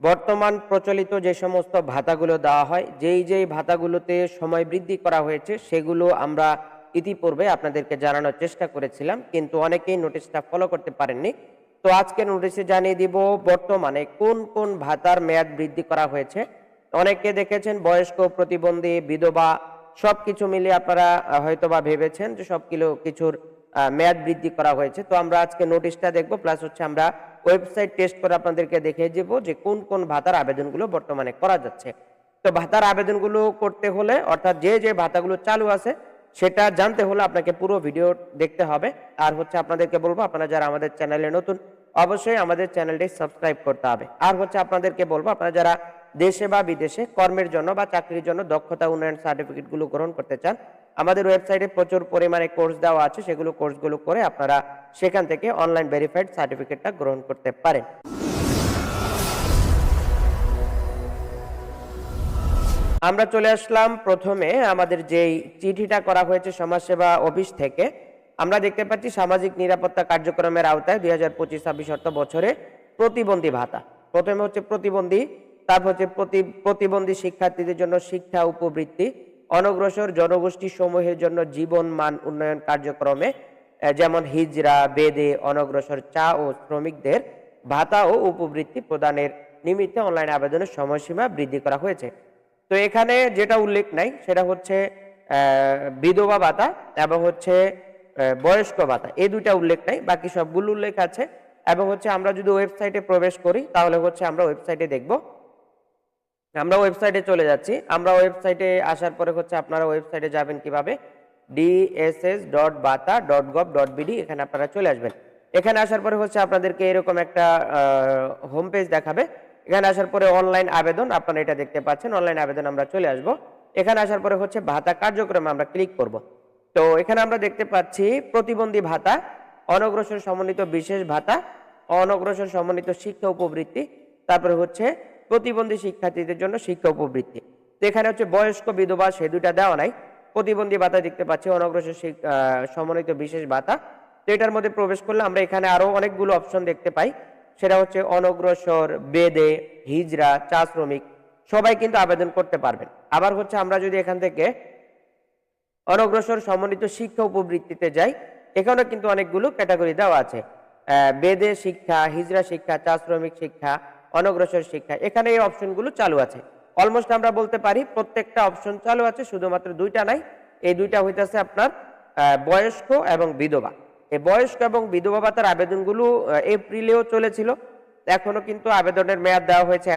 বর্তমান প্রচলিত যে সমস্ত ভাতাগুলো দেওয়া হয়, যেই ভাতাগুলোতে সময় বৃদ্ধি করা হয়েছে সেগুলো আমরা ইতিপূর্বে আপনাদেরকে জানানোর চেষ্টা করেছিলাম, কিন্তু অনেকেই নোটিশটা ফলো করতে পারেননি। তো আজকে নোটিশে জানিয়ে দিব বর্তমানে কোন কোন ভাতার মেয়াদ বৃদ্ধি করা হয়েছে। অনেকে দেখেছেন বয়স্ক, প্রতিবন্ধী, বিধবা সবকিছু মিলিয়ে আপনারা হয়তোবা ভেবেছেন যে কিছুর মেয়াদ বৃদ্ধি করা হয়েছে। তো আমরা আজকে নোটিশটা দেখব, প্লাস হচ্ছে আমরা ওয়েবসাইট টেস্ট করে আপনাদেরকে দেখিয়ে দেব যে কোন কোন ভাতার আবেদনগুলো বর্তমানে করা যাচ্ছে। তো ভাতার আবেদনগুলো করতে হলে, অর্থাৎ যে ভাতাগুলো চালু আছে সেটা জানতে হলে আপনাকে পুরো ভিডিও দেখতে হবে। আর হচ্ছে আপনাদেরকে বলবো, আপনারা যারা আমাদের চ্যানেলে নতুন অবশ্যই আমাদের চ্যানেলটি সাবস্ক্রাইব করতে হবে। আর হচ্ছে আপনাদেরকে বলবো, আপনারা যারা দেশে বা বিদেশে কর্মের জন্য বা চাকরির জন্য দক্ষতা উন্নয়ন সার্টিফিকেটগুলো গ্রহণ করতে চান, আমাদের ওয়েবসাইটে প্রচুর পরিমাণে কোর্স দেওয়া আছে, কোর্সগুলো করে আপনারা সেখান থেকে অনলাইন ভেরিফাইড সার্টিফিকেটটা গ্রহণ করতে পারেন। আমরা চলে আসলাম প্রথমে আমাদের যেই চিঠিটা করা হয়েছে সমাজসেবা অফিস থেকে। আমরা দেখতে পাচ্ছি সামাজিক নিরাপত্তা কার্যক্রমের আওতায় 2025-26 অর্থ বছরে প্রতিবন্ধী ভাতা। প্রথমে হচ্ছে প্রতিবন্ধী, তারপর হচ্ছে প্রতিবন্ধী শিক্ষার্থীদের জন্য শিক্ষা উপবৃত্তি, অনগ্রসর জনগোষ্ঠী সমূহের জন্য জীবন মান উন্নয়ন কার্যক্রমে যেমন হিজরা, বেদে, অনগ্রসর চা ও শ্রমিকদের ভাতা ও উপবৃত্তি প্রদানের নিমিত্তে অনলাইন আবেদনের সময়সীমা বৃদ্ধি করা হয়েছে। তো এখানে যেটা উল্লেখ নাই সেটা হচ্ছে বিধবা ভাতা এবং হচ্ছে বয়স্ক ভাতা, এই দুইটা উল্লেখ নাই, বাকি সবগুলো উল্লেখ আছে। এবং হচ্ছে আমরা যদি ওয়েবসাইটে প্রবেশ করি তাহলে হচ্ছে আমরা ওয়েবসাইটে দেখব। আমরা ওয়েবসাইটে চলে যাচ্ছি। আমরা ওয়েবসাইটে আসার পরে হচ্ছে আপনারা ওয়েবসাইটে যাবেন কিভাবে, dss.bata.gov.bd, এখানে আপনারা চলে আসবেন। এখানে আসার পরে হচ্ছে আপনাদেরকে এরকম একটা হোম পেজ দেখাবে। এখানে আসার পরে অনলাইন আবেদন, আপনারা এটা দেখতে পাচ্ছেন, অনলাইন আবেদন আমরা চলে আসব। এখানে আসার পরে হচ্ছে ভাতা কার্যক্রমে আমরা ক্লিক করব। তো এখানে আমরা দেখতে পাচ্ছি প্রতিবন্ধী ভাতা, অনগ্রসর সমন্বিত বিশেষ ভাতা, অনগ্রসর সমন্বিত শিক্ষা উপবৃত্তি, তারপরে হচ্ছে প্রতিবন্ধী শিক্ষার্থীদের জন্য শিক্ষা উপবৃত্তি। তো এখানে হচ্ছে বয়স্ক, বিধবা সে দুইটা দেওয়া নাই। প্রতিবন্ধী ভাতা দেখতে পাচ্ছি, অনগ্রসর সমন্বিত বিশেষ ভাতা। তো এটার মধ্যে প্রবেশ করলে আমরা এখানে আরো অনেকগুলো অপশন দেখতে পাই। সেটা হচ্ছে অনগ্রসর, বেদে, হিজরা, চা শ্রমিক, সবাই কিন্তু আবেদন করতে পারবেন। আবার হচ্ছে আমরা যদি এখান থেকে অনগ্রসর সমন্বিত শিক্ষা উপবৃত্তিতে যাই, এখানে কিন্তু অনেকগুলো ক্যাটাগরি দেওয়া আছে। বেদে শিক্ষা, হিজরা শিক্ষা, চা শ্রমিক শিক্ষা, অনগ্রসর শিক্ষা, এখানে এই অপশনগুলো চালু আছে। অলমোস্ট আমরা বলতে পারি প্রত্যেকটা অপশন চালু আছে, শুধুমাত্র দুইটা নাই। এই দুইটা হইতেছে আপনার বয়স্ক এবং বিধবা। এই বয়স্ক এবং বিধবা ভাতার আবেদনগুলো এপ্রিলেও চলেছিল, এখনো কিন্তু আবেদনের মেয়াদ দেওয়া হয়েছে